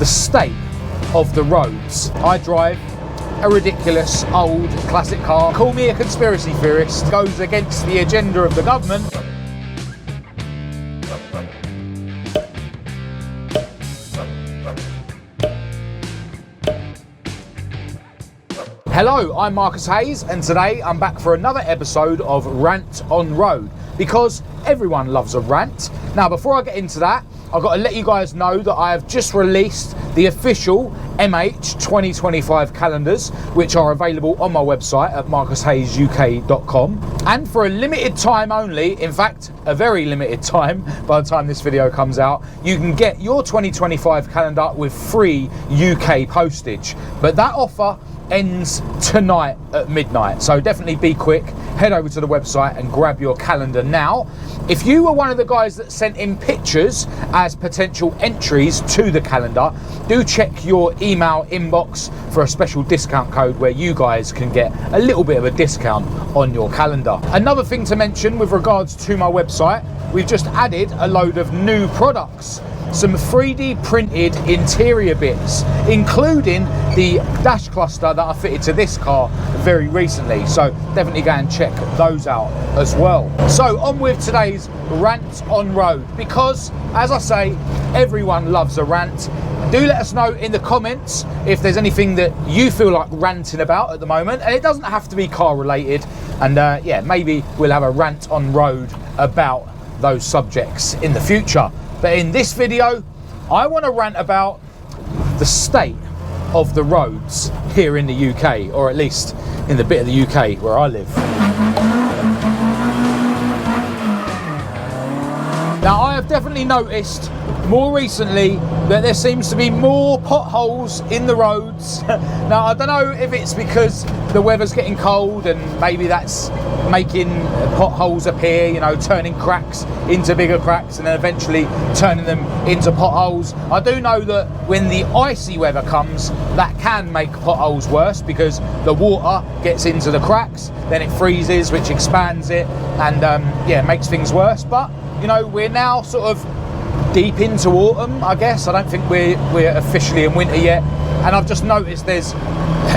the state of the roads. I drive a ridiculous old classic car. Call me a conspiracy theorist. Goes against the agenda of the government. Hello, I'm Marcus Hayes, and today I'm back for another episode of Rant on Road, because everyone loves a rant. Now, before I get into that, I've got to let you guys know that I have just released the official MH 2025 calendars, which are available on my website at marcushayesuk.com. And for a limited time only, in fact, a very limited time, by the time this video comes out, you can get your 2025 calendar with free UK postage. But that offer ends tonight at midnight, so definitely be quick. Head over to the website and grab your calendar now. If you were one of the guys that sent in pictures as potential entries to the calendar, do check your email inbox for a special discount code where you guys can get a little bit of a discount on your calendar. Another thing to mention with regards to my website, we've just added a load of new products. Some 3D printed interior bits, including the dash cluster that I fitted to this car very recently. So definitely go and check those out as well. So on with today's rant on road, because as I say, everyone loves a rant. Do let us know in the comments if there's anything that you feel like ranting about at the moment, and it doesn't have to be car related. And yeah, maybe we'll have a rant on road about those subjects in the future. But in this video, I want to rant about the state of the roads here in the UK, or at least in the bit of the UK where I live. Now, I have definitely noticed more recently that there seems to be more potholes in the roads. Now, I don't know if it's because the weather's getting cold and maybe that's making potholes appear, you know, turning cracks into bigger cracks and then eventually turning them into potholes. I do know that when the icy weather comes, that can make potholes worse because the water gets into the cracks, then it freezes, which expands it, and yeah, makes things worse. But you know, we're now sort of deep into autumn, I guess. I don't think we're officially in winter yet, and I've just noticed there's,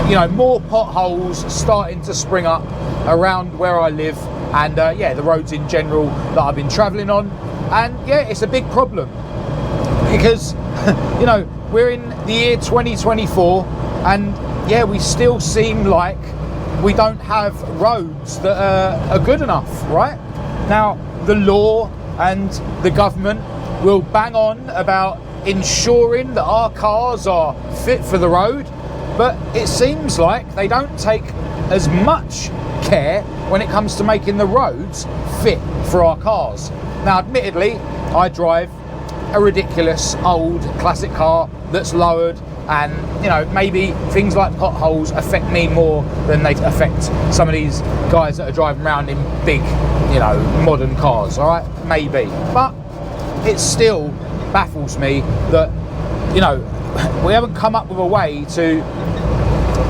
you know, more potholes starting to spring up around where I live, and yeah, the roads in general that I've been travelling on. And yeah, it's a big problem because you know, we're in the year 2024, and yeah, we still seem like we don't have roads that are good enough, right? Now, the law and the government will bang on about ensuring that our cars are fit for the road, but it seems like they don't take as much care when it comes to making the roads fit for our cars. Now, admittedly, I drive a ridiculous old classic car that's lowered, and you know, maybe things like potholes affect me more than they affect some of these guys that are driving around in big, you know, modern cars. All right, maybe, but it still baffles me that, you know, we haven't come up with a way to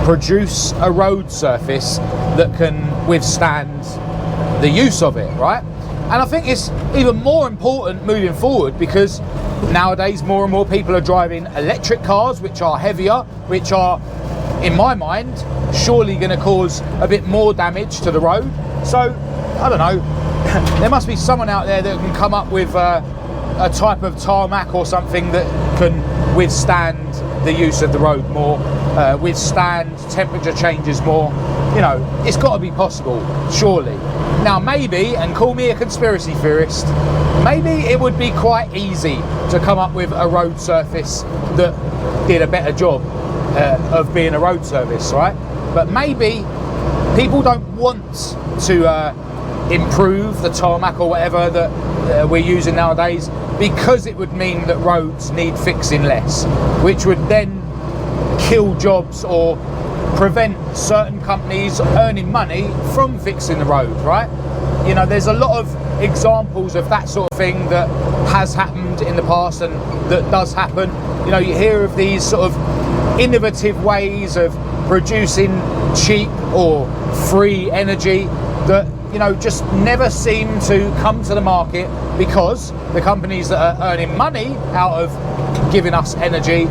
produce a road surface that can withstand the use of it, right? And I think it's even more important moving forward because nowadays more and more people are driving electric cars, which are heavier, which are, in my mind, surely going to cause a bit more damage to the road. So, I don't know, there must be someone out there that can come up with a type of tarmac or something that can withstand the use of the road more, withstand temperature changes more. You know, it's got to be possible, surely. Now, maybe, and call me a conspiracy theorist, maybe it would be quite easy to come up with a road surface that did a better job of being a road surface, right? But maybe people don't want to improve the tarmac or whatever that we're using nowadays, because it would mean that roads need fixing less, which would then kill jobs or prevent certain companies earning money from fixing the road, right? You know, there's a lot of examples of that sort of thing that has happened in the past and that does happen. You know, you hear of these sort of innovative ways of producing cheap or free energy that, you know, just never seem to come to the market because the companies that are earning money out of giving us energy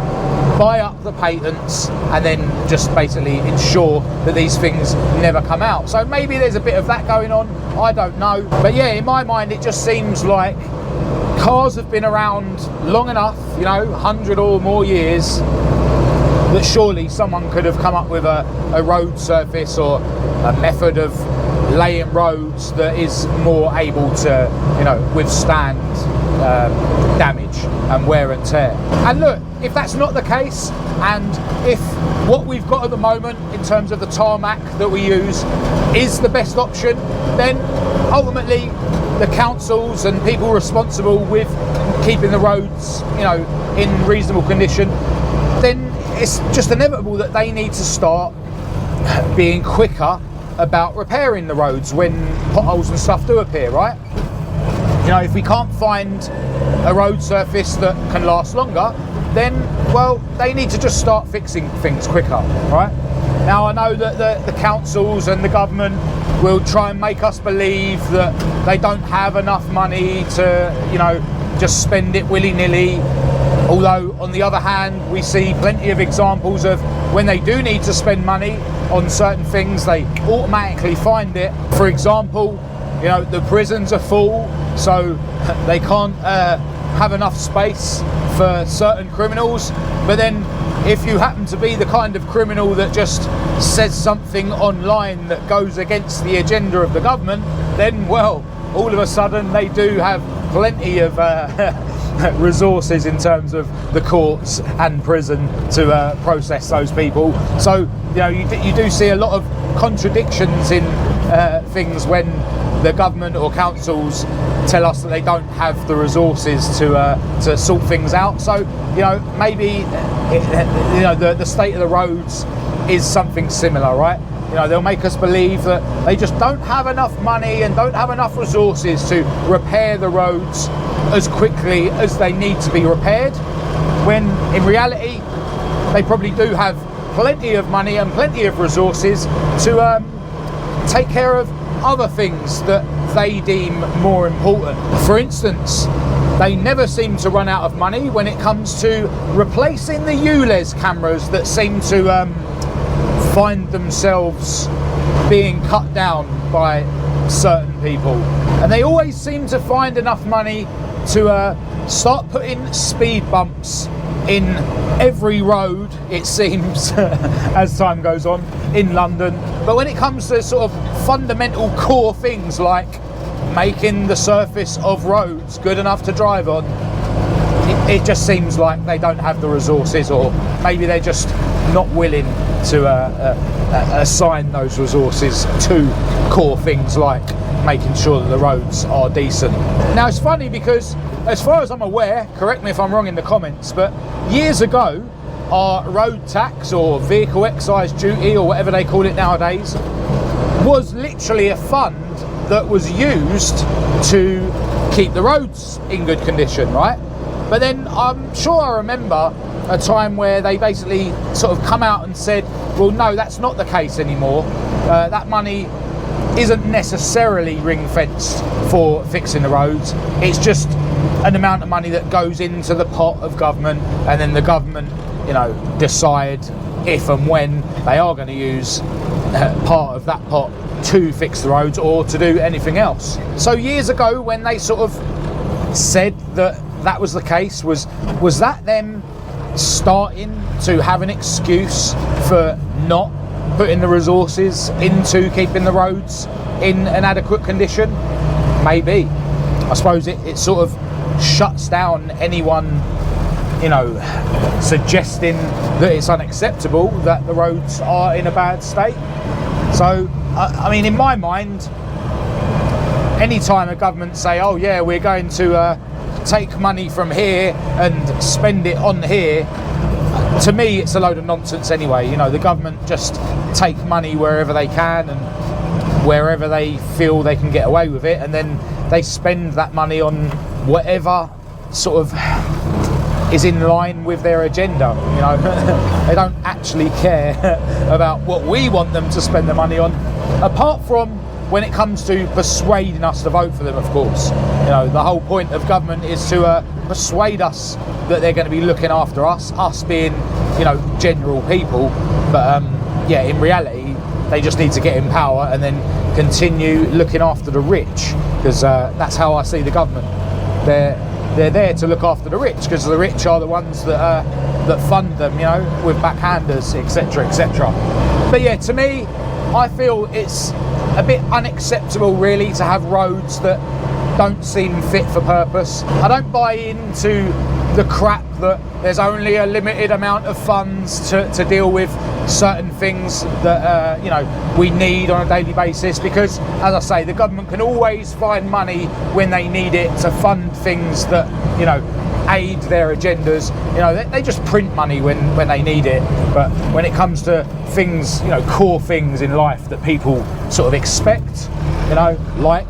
buy up the patents and then just basically ensure that these things never come out. So maybe there's a bit of that going on, I don't know. But yeah, in my mind it just seems like cars have been around long enough, 100 or more years, that surely someone could have come up with a road surface or a method of laying roads that is more able to withstand damage and wear and tear. And look, if that's not the case, and if what we've got at the moment in terms of the tarmac that we use is the best option, then ultimately the councils and people responsible with keeping the roads in reasonable condition, then it's just inevitable that they need to start being quicker about repairing the roads when potholes and stuff do appear, right? If we can't find a road surface that can last longer, then, well, they need to just start fixing things quicker, right? Now, I know that the councils and the government will try and make us believe that they don't have enough money to, just spend it willy-nilly. Although, on the other hand, we see plenty of examples of when they do need to spend money on certain things, they automatically find it. For example, the prisons are full, so they can't have enough space for certain criminals. But then if you happen to be the kind of criminal that just says something online that goes against the agenda of the government, then, well, all of a sudden they do have plenty of resources in terms of the courts and prison to process those people. So you do see a lot of contradictions in things when the government or councils tell us that they don't have the resources to sort things out. So maybe the state of the roads is something similar, right? They'll make us believe that they just don't have enough money and don't have enough resources to repair the roads as quickly as they need to be repaired, when in reality they probably do have plenty of money and plenty of resources to take care of other things that they deem more important. For instance, they never seem to run out of money when it comes to replacing the ULEZ cameras that seem to find themselves being cut down by certain people. And they always seem to find enough money to start putting speed bumps in every road, it seems, as time goes on in London. But when it comes to sort of fundamental core things like making the surface of roads good enough to drive on, it just seems like they don't have the resources, or maybe they're just not willing to assign those resources to core things like making sure that the roads are decent. Now, it's funny because, as far as I'm aware, correct me if I'm wrong in the comments, but years ago our road tax or vehicle excise duty or whatever they call it nowadays was literally a fund that was used to keep the roads in good condition, right? But then I'm sure I remember a time where they basically sort of come out and said, well, no, that's not the case anymore. That money isn't necessarily ring-fenced for fixing the roads. It's just an amount of money that goes into the pot of government, and then the government, decide if and when they are going to use part of that pot to fix the roads or to do anything else. So years ago, when they sort of said that was the case, was that them starting to have an excuse for not putting the resources into keeping the roads in an adequate condition? Maybe. I suppose it sort of shuts down anyone suggesting that it's unacceptable that the roads are in a bad state. So I mean, in my mind, any time a government say, oh yeah, we're going to take money from here and spend it on here, to me it's a load of nonsense anyway. The government just take money wherever they can and wherever they feel they can get away with it, and then they spend that money on whatever sort of is in line with their agenda. They don't actually care about what we want them to spend the money on, apart from when it comes to persuading us to vote for them, of course. You know, the whole point of government is to persuade us that they're going to be looking after us being, you know, general people. But yeah, in reality, they just need to get in power and then continue looking after the rich, because that's how I see the government. They're there to look after the rich, because the rich are the ones that fund them, you know, with backhanders, etc., etc. But yeah, to me, I feel it's a bit unacceptable, really, to have roads that don't seem fit for purpose. I don't buy into the crap that there's only a limited amount of funds to deal with certain things that you know, we need on a daily basis, because, as I say, the government can always find money when they need it to fund things that, you know, aid their agendas. You know, they just print money when they need it. But when it comes to things, you know, core things in life that people sort of expect, you know, like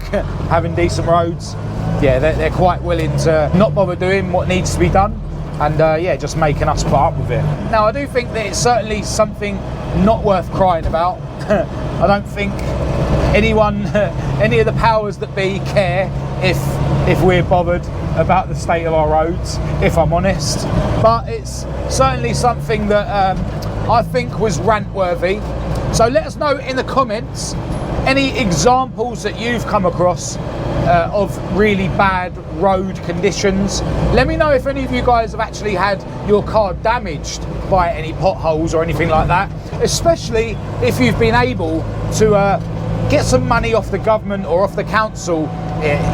having decent roads, yeah, they're quite willing to not bother doing what needs to be done, and yeah, just making us put up with it. Now, I do think that it's certainly something not worth crying about. I don't think any of the powers that be care if we're bothered about the state of our roads, if I'm honest. But it's certainly something that I think was rant worthy. So let us know in the comments any examples that you've come across of really bad road conditions. Let me know if any of you guys have actually had your car damaged by any potholes or anything like that, especially if you've been able to get some money off the government or off the council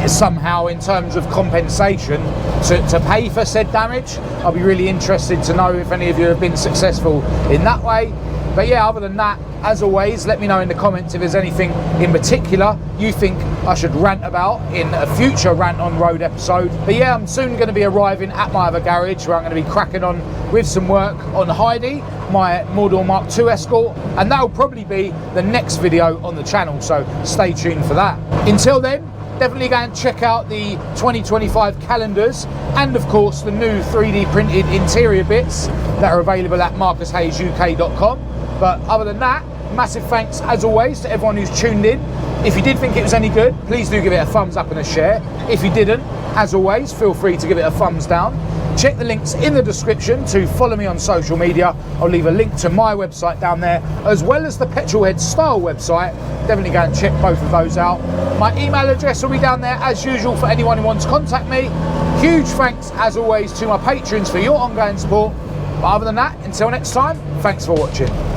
somehow in terms of compensation to pay for said damage. I'll be really interested to know if any of you have been successful in that way. But yeah, other than that, as always, let me know in the comments if there's anything in particular you think I should rant about in a future Rant on Road episode. But yeah, I'm soon going to be arriving at my other garage, where I'm going to be cracking on with some work on Heidi, my Mordor Mark II Escort, and that'll probably be the next video on the channel, so stay tuned for that. Until then, definitely go and check out the 2025 calendars, and of course the new 3D printed interior bits that are available at marcushayesuk.com. But other than that, massive thanks as always to everyone who's tuned in. If you did think it was any good, please do give it a thumbs up and a share. If you didn't, as always, feel free to give it a thumbs down. Check the links in the description to follow me on social media. I'll leave a link to my website down there, as well as the Petrolhead Style website. Definitely go and check both of those out. My email address will be down there as usual for anyone who wants to contact me. Huge thanks as always to my patrons for your ongoing support. But other than that, until next time, thanks for watching.